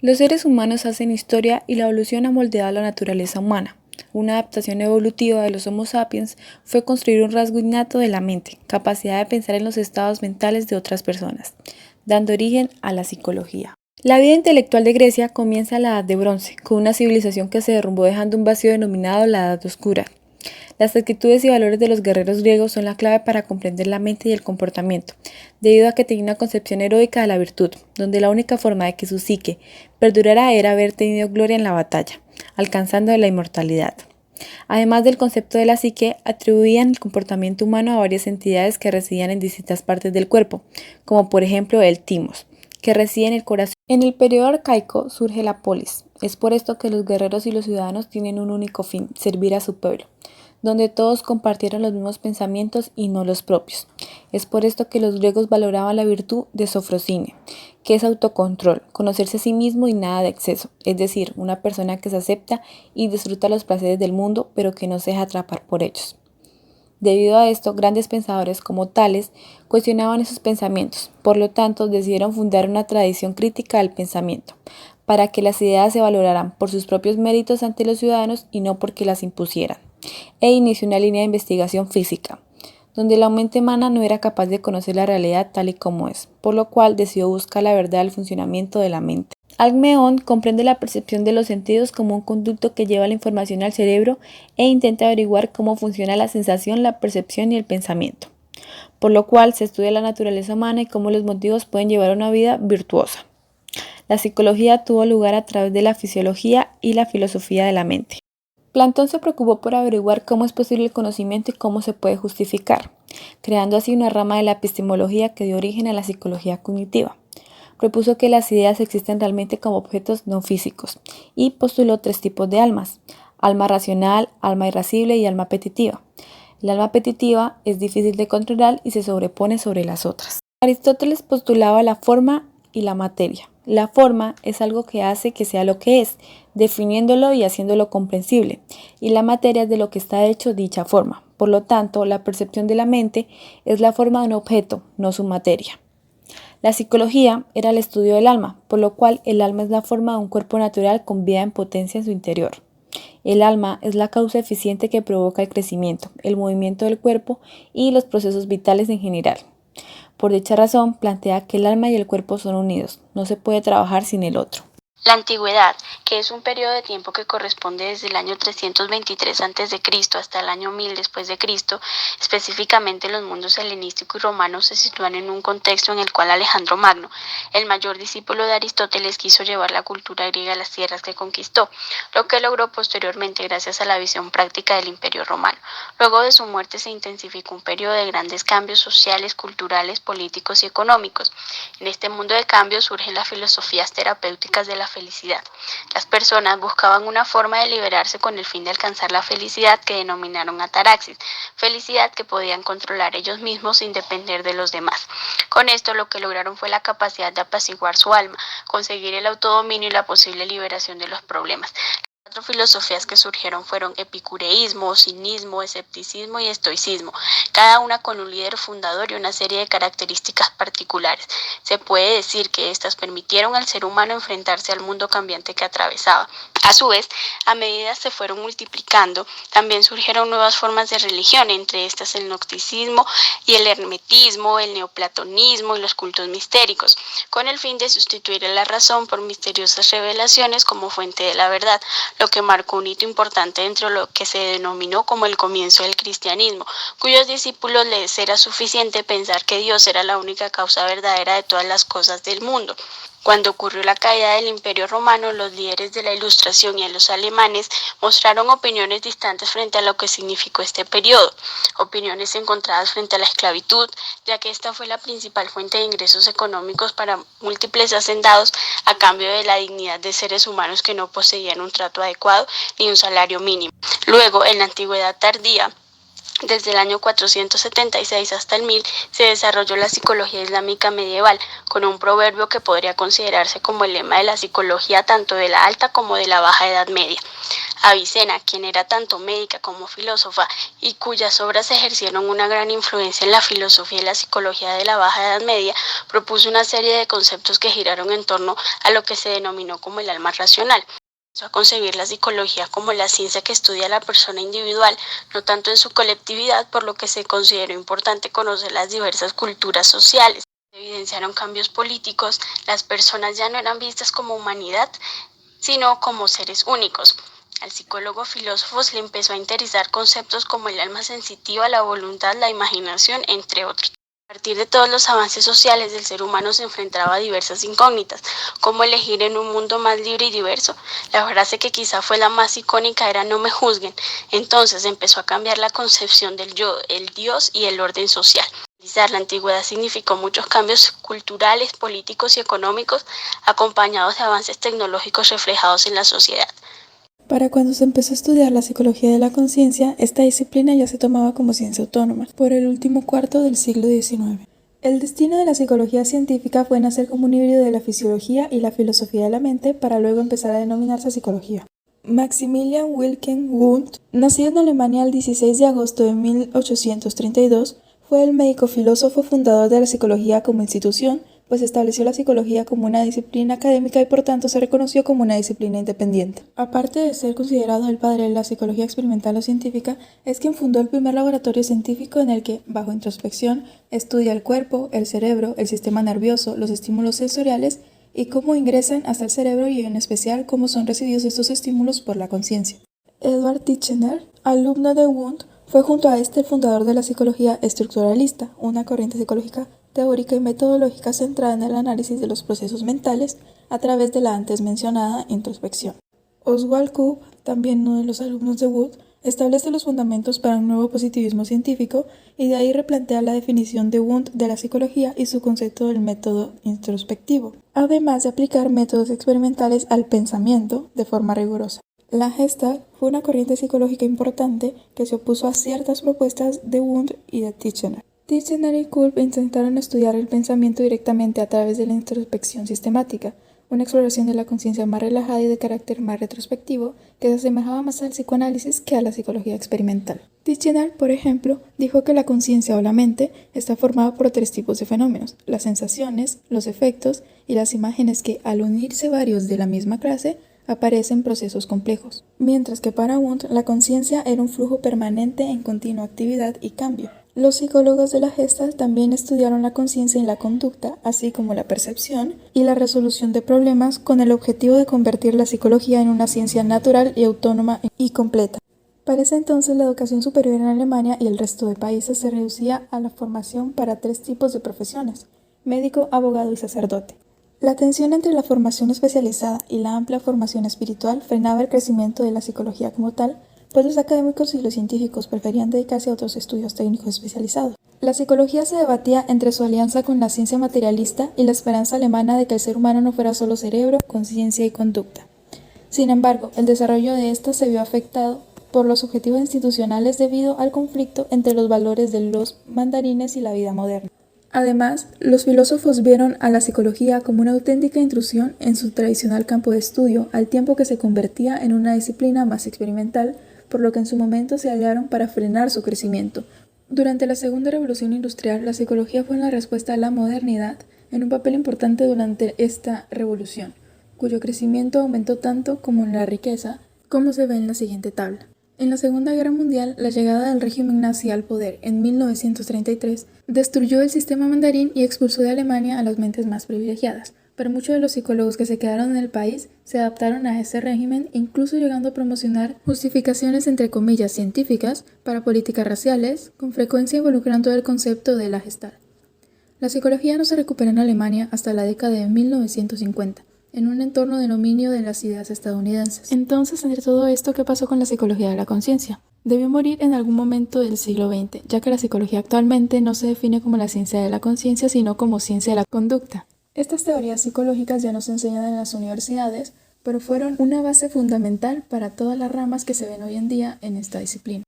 Los seres humanos hacen historia y la evolución ha moldeado la naturaleza humana. Una adaptación evolutiva de los Homo sapiens fue construir un rasgo innato de la mente, capacidad de pensar en los estados mentales de otras personas, dando origen a la psicología. La vida intelectual de Grecia comienza en la Edad de Bronce, con una civilización que se derrumbó dejando un vacío denominado la Edad Oscura. Las actitudes y valores de los guerreros griegos son la clave para comprender la mente y el comportamiento, debido a que tenían una concepción heroica de la virtud, donde la única forma de que su psique perdurara era haber tenido gloria en la batalla, alcanzando la inmortalidad. Además del concepto de la psique, atribuían el comportamiento humano a varias entidades que residían en distintas partes del cuerpo, como por ejemplo el timos, que reside en el corazón. En el periodo arcaico surge la polis. Es por esto que los guerreros y los ciudadanos tienen un único fin, servir a su pueblo, donde todos compartieron los mismos pensamientos y no los propios. Es por esto que los griegos valoraban la virtud de sofrosine, que es autocontrol, conocerse a sí mismo y nada de exceso, es decir, una persona que se acepta y disfruta los placeres del mundo, pero que no se deja atrapar por ellos. Debido a esto, grandes pensadores como Tales cuestionaban esos pensamientos, por lo tanto decidieron fundar una tradición crítica del pensamiento, para que las ideas se valoraran por sus propios méritos ante los ciudadanos y no porque las impusieran, e inició una línea de investigación física, donde la mente humana no era capaz de conocer la realidad tal y como es, por lo cual decidió buscar la verdad del funcionamiento de la mente. Alcmeón comprende la percepción de los sentidos como un conducto que lleva la información al cerebro e intenta averiguar cómo funciona la sensación, la percepción y el pensamiento, por lo cual se estudia la naturaleza humana y cómo los motivos pueden llevar una vida virtuosa. La psicología tuvo lugar a través de la fisiología y la filosofía de la mente. Platón se preocupó por averiguar cómo es posible el conocimiento y cómo se puede justificar, creando así una rama de la epistemología que dio origen a la psicología cognitiva. Propuso que las ideas existen realmente como objetos no físicos y postuló 3 tipos de almas: alma racional, alma irascible y alma apetitiva. El alma apetitiva es difícil de controlar y se sobrepone sobre las otras. Aristóteles postulaba la forma y la materia. La forma es algo que hace que sea lo que es, definiéndolo y haciéndolo comprensible, y la materia es de lo que está hecho dicha forma. Por lo tanto, la percepción de la mente es la forma de un objeto, no su materia. La psicología era el estudio del alma, por lo cual el alma es la forma de un cuerpo natural con vida en potencia en su interior. El alma es la causa eficiente que provoca el crecimiento, el movimiento del cuerpo y los procesos vitales en general. Por dicha razón, plantea que el alma y el cuerpo son unidos, no se puede trabajar sin el otro. La antigüedad, que es un periodo de tiempo que corresponde desde el año 323 a.C. hasta el año 1000 después de Cristo, específicamente los mundos helenístico y romano se sitúan en un contexto en el cual Alejandro Magno, el mayor discípulo de Aristóteles, quiso llevar la cultura griega a las tierras que conquistó, lo que logró posteriormente gracias a la visión práctica del Imperio Romano. Luego de su muerte se intensificó un periodo de grandes cambios sociales, culturales, políticos y económicos. En este mundo de cambios surgen las filosofías terapéuticas de la felicidad. Las personas buscaban una forma de liberarse con el fin de alcanzar la felicidad que denominaron ataraxis, felicidad que podían controlar ellos mismos sin depender de los demás. Con esto lo que lograron fue la capacidad de apaciguar su alma, conseguir el autodominio y la posible liberación de los problemas. Las 4 filosofías que surgieron fueron epicureísmo, cinismo, escepticismo y estoicismo, cada una con un líder fundador y una serie de características particulares. Se puede decir que estas permitieron al ser humano enfrentarse al mundo cambiante que atravesaba. A su vez, a medida se fueron multiplicando, también surgieron nuevas formas de religión, entre estas el gnosticismo y el hermetismo, el neoplatonismo y los cultos mistéricos, con el fin de sustituir a la razón por misteriosas revelaciones como fuente de la verdad, lo que marcó un hito importante dentro de lo que se denominó como el comienzo del cristianismo, cuyos discípulos les era suficiente pensar que Dios era la única causa verdadera de todas las cosas del mundo. Cuando ocurrió la caída del Imperio Romano, los líderes de la Ilustración y los alemanes mostraron opiniones distantes frente a lo que significó este periodo, opiniones encontradas frente a la esclavitud, ya que esta fue la principal fuente de ingresos económicos para múltiples hacendados a cambio de la dignidad de seres humanos que no poseían un trato adecuado ni un salario mínimo. Luego, en la Antigüedad tardía, desde el año 476 hasta el 1000 se desarrolló la psicología islámica medieval, con un proverbio que podría considerarse como el lema de la psicología tanto de la alta como de la baja Edad Media. Avicena, quien era tanto médica como filósofa y cuyas obras ejercieron una gran influencia en la filosofía y la psicología de la Baja Edad Media, propuso una serie de conceptos que giraron en torno a lo que se denominó como el alma racional. Empezó a concebir la psicología como la ciencia que estudia a la persona individual, no tanto en su colectividad, por lo que se consideró importante conocer las diversas culturas sociales. Se evidenciaron cambios políticos, las personas ya no eran vistas como humanidad, sino como seres únicos. Al psicólogo filósofo le empezó a interesar conceptos como el alma sensitiva, la voluntad, la imaginación, entre otros. A partir de todos los avances sociales del ser humano se enfrentaba a diversas incógnitas, como elegir en un mundo más libre y diverso. La frase que quizá fue la más icónica era "no me juzguen". Entonces empezó a cambiar la concepción del yo, el Dios y el orden social. La antigüedad significó muchos cambios culturales, políticos y económicos, acompañados de avances tecnológicos reflejados en la sociedad. Para cuando se empezó a estudiar la psicología de la conciencia, esta disciplina ya se tomaba como ciencia autónoma, por el último cuarto del siglo XIX. El destino de la psicología científica fue nacer como un híbrido de la fisiología y la filosofía de la mente para luego empezar a denominarse psicología. Maximilian Wilhelm Wundt, nacido en Alemania el 16 de agosto de 1832, fue el médico filósofo fundador de la psicología como institución, pues estableció la psicología como una disciplina académica y por tanto se reconoció como una disciplina independiente. Aparte de ser considerado el padre de la psicología experimental o científica, es quien fundó el primer laboratorio científico en el que, bajo introspección, estudia el cuerpo, el cerebro, el sistema nervioso, los estímulos sensoriales y cómo ingresan hasta el cerebro y en especial cómo son recibidos estos estímulos por la conciencia. Edward Titchener, alumno de Wundt, fue junto a este el fundador de la psicología estructuralista, una corriente psicológica teórica y metodológica centrada en el análisis de los procesos mentales a través de la antes mencionada introspección. Oswald Koop, también uno de los alumnos de Wundt, establece los fundamentos para un nuevo positivismo científico y de ahí replantea la definición de Wundt de la psicología y su concepto del método introspectivo, además de aplicar métodos experimentales al pensamiento de forma rigurosa. La Gestalt fue una corriente psicológica importante que se opuso a ciertas propuestas de Wundt y de Titchener. Titchener y Kulp intentaron estudiar el pensamiento directamente a través de la introspección sistemática, una exploración de la conciencia más relajada y de carácter más retrospectivo que se asemejaba más al psicoanálisis que a la psicología experimental. Titchener, por ejemplo, dijo que la conciencia o la mente está formada por tres tipos de fenómenos: las sensaciones, los efectos y las imágenes que, al unirse varios de la misma clase, aparecen procesos complejos, mientras que para Wundt la conciencia era un flujo permanente en continua actividad y cambio. Los psicólogos de la Gestalt también estudiaron la conciencia y la conducta, así como la percepción y la resolución de problemas, con el objetivo de convertir la psicología en una ciencia natural y autónoma y completa. Para ese entonces la educación superior en Alemania y el resto de países se reducía a la formación para tres tipos de profesiones: médico, abogado y sacerdote. La tensión entre la formación especializada y la amplia formación espiritual frenaba el crecimiento de la psicología como tal, pues los académicos y los científicos preferían dedicarse a otros estudios técnicos especializados. La psicología se debatía entre su alianza con la ciencia materialista y la esperanza alemana de que el ser humano no fuera solo cerebro, conciencia y conducta. Sin embargo, el desarrollo de esta se vio afectado por los objetivos institucionales debido al conflicto entre los valores de los mandarines y la vida moderna. Además, los filósofos vieron a la psicología como una auténtica intrusión en su tradicional campo de estudio, al tiempo que se convertía en una disciplina más experimental, por lo que en su momento se aliaron para frenar su crecimiento. Durante la Segunda Revolución Industrial, la psicología fue una respuesta a la modernidad, en un papel importante durante esta revolución, cuyo crecimiento aumentó tanto como en la riqueza, como se ve en la siguiente tabla. En la Segunda Guerra Mundial, la llegada del régimen nazi al poder en 1933 destruyó el sistema mandarín y expulsó de Alemania a las mentes más privilegiadas, pero muchos de los psicólogos que se quedaron en el país se adaptaron a ese régimen, incluso llegando a promocionar justificaciones entre comillas científicas para políticas raciales, con frecuencia involucrando el concepto de la Gestalt. La psicología no se recuperó en Alemania hasta la década de 1950. En un entorno de dominio de las ideas estadounidenses. Entonces, entre todo esto, ¿qué pasó con la psicología de la conciencia? Debió morir en algún momento del siglo XX, ya que la psicología actualmente no se define como la ciencia de la conciencia, sino como ciencia de la conducta. Estas teorías psicológicas ya no se enseñan en las universidades, pero fueron una base fundamental para todas las ramas que se ven hoy en día en esta disciplina.